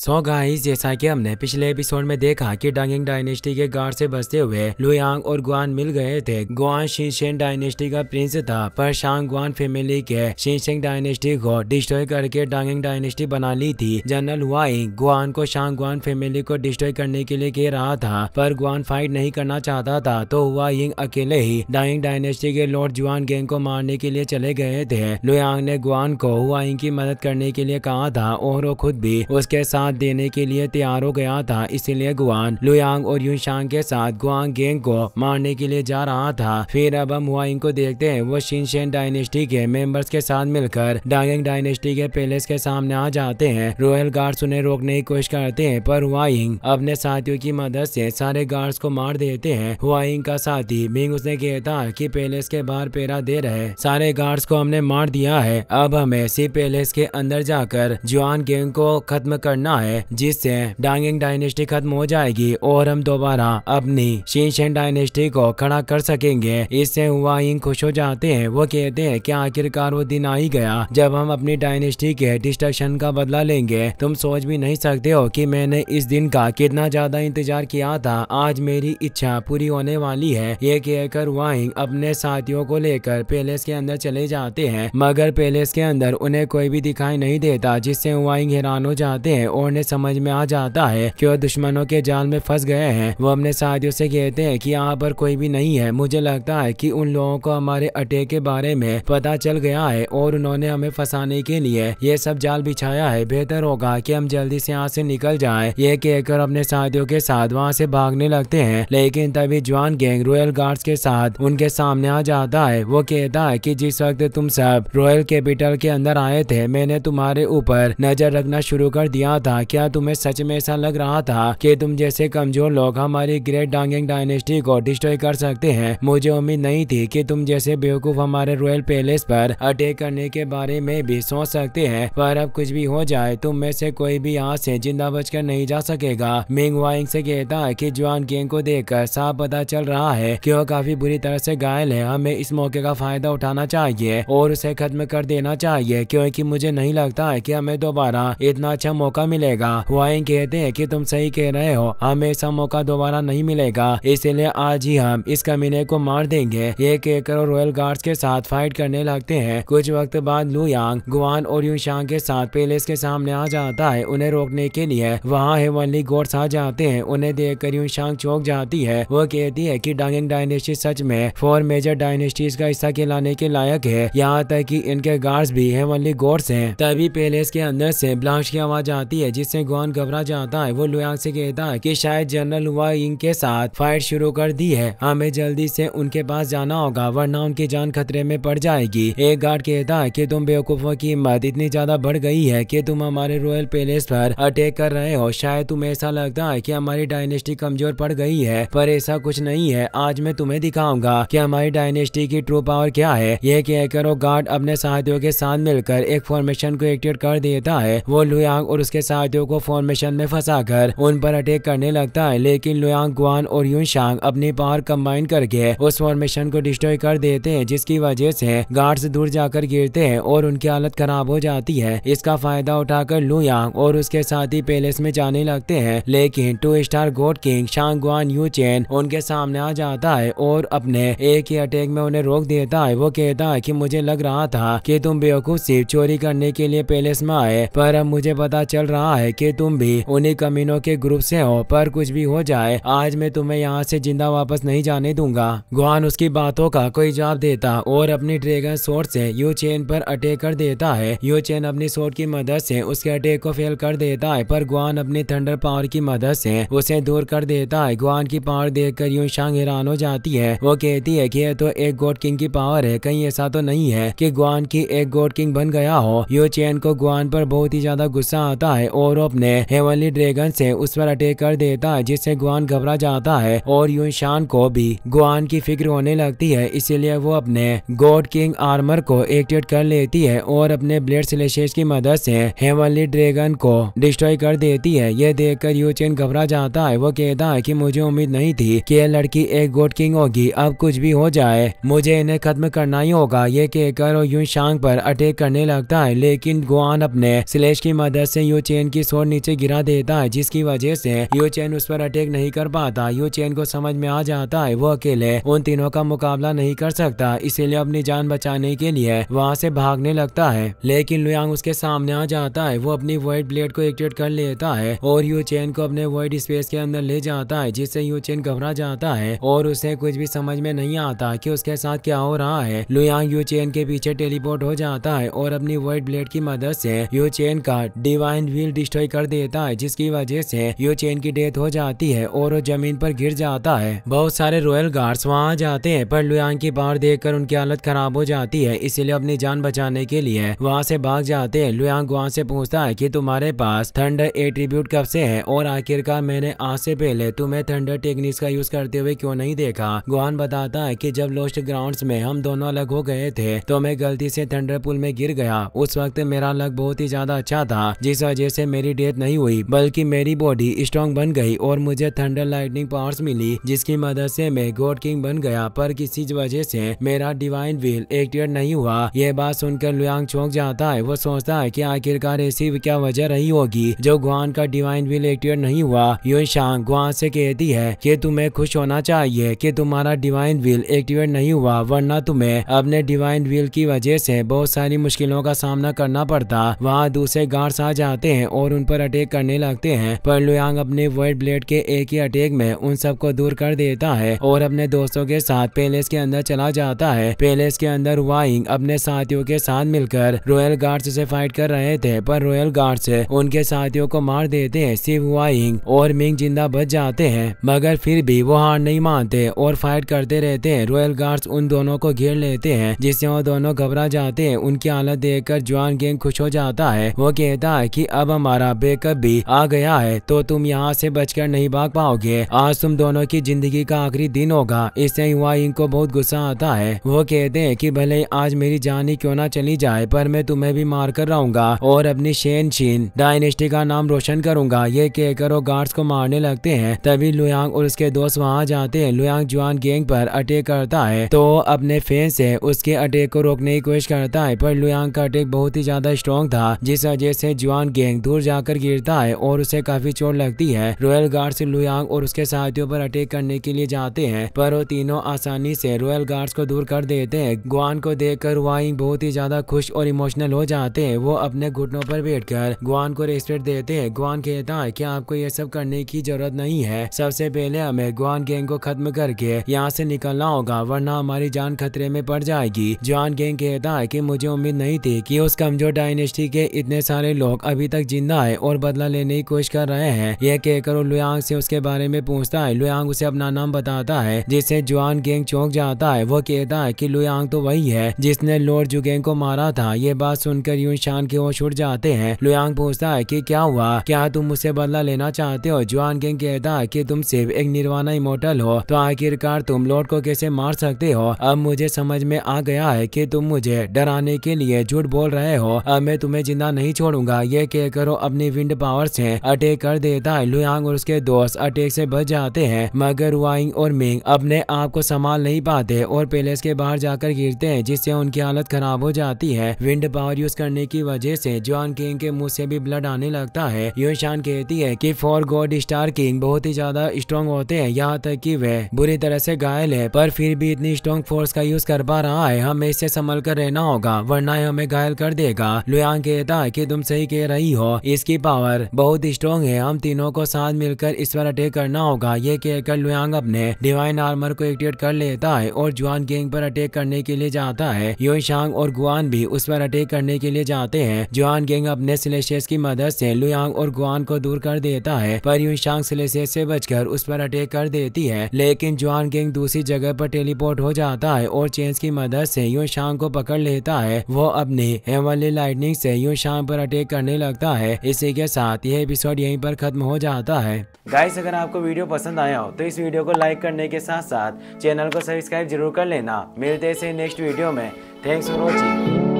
So guys, जैसा कि हमने पिछले एपिसोड में देखा कि डांगिंग डायनेस्टी के गार्ड से बचते हुए लुयांग और गुआन मिल गए थे। गुआन शिनशेन डायनेस्टी का प्रिंस था, पर शांग गुआन फैमिली के शिनशेन डायनेस्टी को डिस्ट्रॉय करके डांगिंग डायनेस्टी बना ली थी। जनरल हुआइंग गुआन को शांग गुआन फैमिली को डिस्ट्रॉय करने के लिए कह रहा था, पर गुआन फाइट नहीं करना चाहता था, तो हुआइंग अकेले ही डांगिंग डायनेस्टी के लॉर्ड जुआन गैंग को मारने के लिए चले गए थे। लुयांग ने गुआन को हुआइंग की मदद करने के लिए कहा था और वो खुद भी उसके साथ देने के लिए तैयार हो गया था। इसीलिए गुआन लुयांग और यूशांग के साथ गुआन गैंग को मारने के लिए जा रहा था। फिर अब हम हुआइंग को देखते हैं, वो शिनशेन डायनेस्टी के मेंबर्स के साथ मिलकर डांगिंग डायनेस्टी के पैलेस के सामने आ जाते हैं। रॉयल गार्ड्स उन्हें रोकने की कोशिश करते हैं, पर हुआइंग अपने साथियों की मदद से सारे गार्ड्स को मार देते हैं। हुआइंग का साथी मिंग उसने कहता कि पैलेस के बाहर पहरा दे रहे सारे गार्ड्स को हमने मार दिया है, अब हमें सी पैलेस के अंदर जाकर जुआन गैंग को खत्म करना है, जिससे डांगिंग डायनेस्टी खत्म हो जाएगी और हम दोबारा अपनी शिनशेन डायनेस्टी को खड़ा कर सकेंगे। इससे हुआइंग खुश हो जाते हैं। वो कहते हैं कि आखिरकार वो दिन आ ही गया जब हम अपनी डायनेस्टी के डिस्ट्रक्शन का बदला लेंगे। तुम सोच भी नहीं सकते हो कि मैंने इस दिन का कितना ज्यादा इंतजार किया था। आज मेरी इच्छा पूरी होने वाली है। ये कहकर हुआइंग अपने साथियों को लेकर पैलेस के अंदर चले जाते हैं, मगर पैलेस के अंदर उन्हें कोई भी दिखाई नहीं देता, जिससे हुआइंग हैरान हो जाते हैं और उन्हें समझ में आ जाता है कि वो दुश्मनों के जाल में फंस गए हैं। वो अपने साथियों से कहते हैं कि यहाँ पर कोई भी नहीं है। मुझे लगता है कि उन लोगों को हमारे अटैक के बारे में पता चल गया है और उन्होंने हमें फंसाने के लिए ये सब जाल बिछाया है। बेहतर होगा कि हम जल्दी से यहाँ से निकल जाएं। ये कहकर अपने साथियों के साथ वहाँ से भागने लगते हैं, लेकिन तभी जुआन गैंग रॉयल गार्ड्स के साथ उनके सामने आ जाता है। वो कहता है कि जिस वक्त तुम सब रॉयल कैपिटल के अंदर आए थे, मैंने तुम्हारे ऊपर नजर रखना शुरू कर दिया था। क्या तुम्हें सच में ऐसा लग रहा था कि तुम जैसे कमजोर लोग हमारी ग्रेट डांगिंग डायनेस्टी को डिस्ट्रॉय कर सकते हैं? मुझे उम्मीद नहीं थी कि तुम जैसे बेवकूफ हमारे रॉयल पैलेस पर अटैक करने के बारे में भी सोच सकते हैं। पर अब कुछ भी हो जाए, तुम में से कोई भी यहाँ से जिंदा बचकर नहीं जा सकेगा। मिंग हुआइंग से कहता है कि जुआन गैंग को देखकर साफ पता चल रहा है कि वो काफी बुरी तरह से घायल है। हमें इस मौके का फायदा उठाना चाहिए और उसे खत्म कर देना चाहिए, क्योंकि मुझे नहीं लगता है कि हमें दोबारा इतना अच्छा मौका मिलेगा। हुआइंग कहते हैं कि तुम सही कह रहे हो, हमें ऐसा मौका दोबारा नहीं मिलेगा, इसलिए आज ही हम इस कमीने को मार देंगे। ये कहकर रॉयल गार्ड्स के साथ फाइट करने लगते हैं। कुछ वक्त बाद लुयांग गुआन और यूशांग के साथ पैलेस के सामने आ जाता है। उन्हें रोकने के लिए वहाँ हेवनली गॉड्स आ जाते हैं। उन्हें देखकर यूशांग चौंक जाती है। वो कहती है कि डांगिंग डायनेस्टी सच में 4 मेजर डायनेस्टीज का हिस्सा कहलाने के लायक है, यहाँ तक कि इनके गार्ड्स भी हेवनली गॉड्स हैं। तभी पैलेस के अंदर से ब्लास्ट की आवाज आती है, जिससे गुआन घबरा जाता है। वो लुयांग से कहता है कि शायद जनरल हुआइंग के साथ फाइट शुरू कर दी है, हमें जल्दी से उनके पास जाना होगा वरना उनकी जान खतरे में पड़ जाएगी। एक गार्ड कहता है कि तुम बेवकूफों की हिम्मत इतनी ज्यादा बढ़ गई है कि तुम हमारे रॉयल पैलेस पर अटैक कर रहे हो। शायद तुम्हें ऐसा लगता है कि हमारी डायनेस्टी कमजोर पड़ गई है, पर ऐसा कुछ नहीं है। आज मैं तुम्हें दिखाऊंगा कि हमारी डायनेस्टी की ट्रू पावर क्या है। यह कहकर वो गार्ड अपने साथियों के साथ मिलकर एक फॉर्मेशन को एक्टिवेट कर देता है। वो लुयांग और उसके साथियों को फॉर्मेशन में फंसाकर उन पर अटैक करने लगता है, लेकिन लुयांग गुआन और यूशांग अपनी पावर कंबाइन करके उस फॉर्मेशन को डिस्ट्रॉय कर देते हैं, जिसकी वजह से गार्ड्स दूर जाकर गिरते हैं और उनकी हालत खराब हो जाती है। इसका फायदा उठाकर लुयांग और उसके साथी पैलेस में जाने लगते हैं, लेकिन 2 star god king Shang Guan Yu Chen उनके सामने आ जाता है और अपने एक ही अटैक में उन्हें रोक देता है। वो कहता है कि मुझे लग रहा था कि तुम बेवकूफ सिर्फ चोरी करने के लिए पैलेस में आए, पर अब मुझे पता चल रहा है कि तुम भी उन्हीं कमीनों के ग्रुप से हो। पर कुछ भी हो जाए, आज मैं तुम्हें यहाँ से जिंदा वापस नहीं जाने दूंगा। गुआन उसकी बातों का कोई जवाब देता और अपनी ड्रैगन स्वॉर्ड से यू चेन पर अटैक कर देता है। यू चेन अपनी स्वॉर्ड की मदद से उसके अटैक को फेल कर देता है, पर गुआन अपनी थंडर पावर की मदद से उसे दूर कर देता है। गुआन की पावर देखकर यूशांग हैरान हो जाती है। वो कहती है कि यह तो एक गॉड किंग की पावर है, कहीं ऐसा तो नहीं है कि गुआन की एक गॉड किंग बन गया हो। यू चेन को गुआन पर बहुत ही ज्यादा गुस्सा आता है और अपने हेवनली ड्रैगन से उस पर अटैक कर देता है, जिससे गुआन घबरा जाता है और यूशान को भी गुआन की फिक्र होने लगती है। इसीलिए वो अपने गॉड किंग आर्मर को एक्टिवेट कर लेती है और अपने ब्लेड स्लेशेस की मदद से हेवनली ड्रैगन को डिस्ट्रॉय कर देती है। यह देखकर यू चेन घबरा जाता है। वो कहता है कि मुझे उम्मीद नहीं थी कि यह लड़की एक गॉड किंग होगी। अब कुछ भी हो जाए, मुझे इन्हें खत्म करना ही होगा। ये कहकर यूशांग पर अटैक करने लगता है, लेकिन गुआन अपने स्लेश की मदद से यू चेन की स्वॉर्ड नीचे गिरा देता है, जिसकी वजह से यू चेन उस पर अटैक नहीं कर पाता। यू चेन को समझ में आ जाता है वो अकेले उन तीनों का मुकाबला नहीं कर सकता, इसीलिए अपनी जान बचाने के लिए वहाँ से भागने लगता है। लेकिन लुयांग उसके सामने आ जाता है। वो अपनी वॉइड ब्लेड को एक्टिवेट कर लेता है और यू चेन को अपने वॉइड स्पेस के अंदर ले जाता है, जिससे यू चेन घबरा जाता है और उसे कुछ भी समझ में नहीं आता कि उसके साथ क्या हो रहा है। लुयांग यू चेन के पीछे टेलीपोर्ट हो जाता है और अपनी वॉइड ब्लेड की मदद से यू चेन का डिवाइन व्हील डिस्ट्रॉय कर देता है, जिसकी वजह से यू चेन की डेथ हो जाती है और वो जमीन पर गिर जाता है। बहुत सारे रॉयल गार्ड्स वहाँ आ जाते हैं, पर लुयांग की पावर देखकर उनकी हालत खराब हो जाती है, इसीलिए अपनी जान बचाने के लिए वहाँ से भाग जाते हैं। लुयांग गुआन से पूछता है कि तुम्हारे पास थंडर एट्रीब्यूट कब से है और आखिरकार मैंने आज से पहले तुम्हें थंडर टेक्निक्स का यूज करते हुए क्यों नहीं देखा। गुआन बताता है कि जब लोस्ट ग्राउंड्स में हम दोनों अलग हो गए थे तो मैं गलती से थंडर पुल में गिर गया। उस वक्त मेरा लक बहुत ही ज्यादा अच्छा था, जिस वजह से मेरी डेथ नहीं हुई बल्कि मेरी बॉडी स्ट्रॉन्ग बन गई और मुझे थंडर लाइटनिंग पावर्स मिली, जिसकी मदद से मैं गॉड किंग बन गया। पर किसी वजह से मेरा डिवाइन व्हील एक्टिवेट नहीं हुआ। यह बात सुनकर लुयांग चौंक जाता है। वो सोचता है कि आखिरकार ऐसी क्या वजह रही होगी जो गुआन का डिवाइन व्हील एक्टिवेट नहीं हुआ। युनशांग गुआन से कहती है कि तुम्हें खुश होना चाहिए कि तुम्हारा डिवाइन व्हील एक्टिवेट नहीं हुआ, वरना तुम्हें अपने डिवाइन व्हील की वजह से बहुत सारी मुश्किलों का सामना करना पड़ता। वहाँ दूसरे गार्ड्स आ जाते हैं और उन पर अटैक करने लगते हैं, पर लुयांग अपने वॉइड ब्लेड के एक ही अटैक में उन सबको दूर कर देता है और अपने दोस्तों के साथ पैलेस के अंदर चला जाता है। पैलेस के अंदर वाइंग अपने साथियों के साथ मिलकर रॉयल गार्ड्स से फाइट कर रहे थे, पर रॉयल गार्ड्स उनके साथियों को मार देते हैं। सिर्फ वाइंग और मिंग जिंदा बच जाते हैं, मगर फिर भी वो हार नहीं मानते और फाइट करते रहते हैं। रॉयल गार्ड्स उन दोनों को घेर लेते हैं, जिससे वो दोनों घबरा जाते हैं। उनकी हालत देखकर जुआन गैंग खुश हो जाता है। वो कहता है कि अब हमारा बैकअप भी आ गया है, तो तुम यहाँ से बचकर नहीं भाग पाओगे। आज तुम दोनों की जिंदगी का आखिरी दिन होगा। इससे वाइंग को बहुत गुस्सा आता है। वो कहते हैं कि भले आज मेरी जान ही क्यों ना चली जाए, पर मैं तुम्हें भी मार कर रहूंगा और अपनी शेन शिन डायनेस्टी का नाम रोशन करूंगा। ये कहकर वो गार्ड्स को मारने लगते हैं। तभी लुयांग और उसके दोस्त वहां जाते हैं। लुयांग जुआन गैंग पर अटैक करता है तो अपने फेन से उसके अटैक को रोकने की कोशिश करता है, पर लुयांग का अटैक बहुत ही ज्यादा स्ट्रॉन्ग था, जिस वजह से जुआन गैंग दूर जाकर गिरता है और उसे काफी चोट लगती है। रॉयल गार्ड्स लुयांग और उसके साथियों पर अटैक करने के लिए जाते हैं, पर वो तीनों आसानी से रॉयल गार्ड्स को दूर कर देते हैं। गुआन को देखकर वाइंग बहुत ही ज्यादा खुश और इमोशनल हो जाते हैं। वो अपने घुटनों पर बैठकर गुआन को रेस्पेक्ट देते हैं। गुआन कहता है कि आपको ये सब करने की जरूरत नहीं है, सबसे पहले हमें गुआन गैंग को खत्म करके यहाँ से निकलना होगा, वरना हमारी जान खतरे में पड़ जाएगी। जुआन गैंग कहता है कि मुझे उम्मीद नहीं थी कि उस कमजोर डायनेस्टी के इतने सारे लोग अभी तक जिंदा है और बदला लेने की कोशिश कर रहे हैं। यह कहकर लुयांग से उसके बारे में पूछता है। लुयांग उसे अपना नाम बताता है, जिससे जुआन गैंग चौंक जाता है। वो कहता है कि लुयांग तो वही है जिसने लॉर्ड जुगेंग को मारा था। ये बात सुनकर युनशान के होश उड़ जाते हैं। लुयांग पूछता है कि क्या हुआ, क्या तुम मुझसे बदला लेना चाहते हो। जुआन गैंग कहता है कि तुम सिर्फ एक निर्वाणा इमोर्टल हो, तो आखिरकार तुम लॉर्ड को कैसे मार सकते हो। अब मुझे समझ में आ गया है कि तुम मुझे डराने के लिए झूठ बोल रहे हो। अब मैं तुम्हें जिंदा नहीं छोड़ूंगा। ये कहकर अपनी विंड पावर से अटैक कर देता है। लुयांग और उसके दोस्त अटैक से बच जाते हैं, मगर वाइंग और मिंग अपने आप को संभाल नहीं पाते और पैलेस के बाहर जाकर गिरते हैं, जिससे उनकी हालत खराब हो जाती है। विंड पावर यूज करने की वजह से जुआन किंग के मुंह से भी ब्लड आने लगता है। युनशान कहती है कि फॉर गॉड स्टार किंग बहुत ही ज्यादा स्ट्रॉन्ग होते हैं, यहाँ तक कि वह बुरी तरह से घायल है, पर फिर भी इतनी स्ट्रॉन्ग फोर्स का यूज कर पा रहा है। हमें इससे संभल कर रहना होगा, वरना हमें घायल कर देगा। लुयांग कहता है कि तुम सही कह रही हो, इसकी पावर बहुत स्ट्रॉन्ग है, हम तीनों को साथ मिलकर इस पर अटैक करना होगा। ये कहकर लुयांग अपने डिवाइन आर्मर को एक्टिवेट कर लेता है और जुआन गैंग पर अटैक करने के लिए जाता है। युनशांग और गुआन भी उस पर अटैक करने के लिए जाते हैं। जुआन गैंग अपने सिलेशियस की मदद से लुयांग और गुआन को दूर कर देता है, पर युनशांग सिलेशियस से बचकर उस पर अटैक कर देती है। लेकिन जुआन गैंग दूसरी जगह पर टेलीपोर्ट हो जाता है और चेंज की मदद से युनशांग को पकड़ लेता है। वो अपनी हेवनली लाइटनिंग से युनशांग पर अटैक करने लगता है। इसी के साथ यह एपिसोड यहीं पर खत्म हो जाता है। गाइस, अगर आपको वीडियो पसंद आया हो तो इस वीडियो को लाइक करने के साथ साथ चैनल को सब्सक्राइब जरूर कर लेना। मिलते हैं नेक्स्ट वीडियो में। Thanks for watching.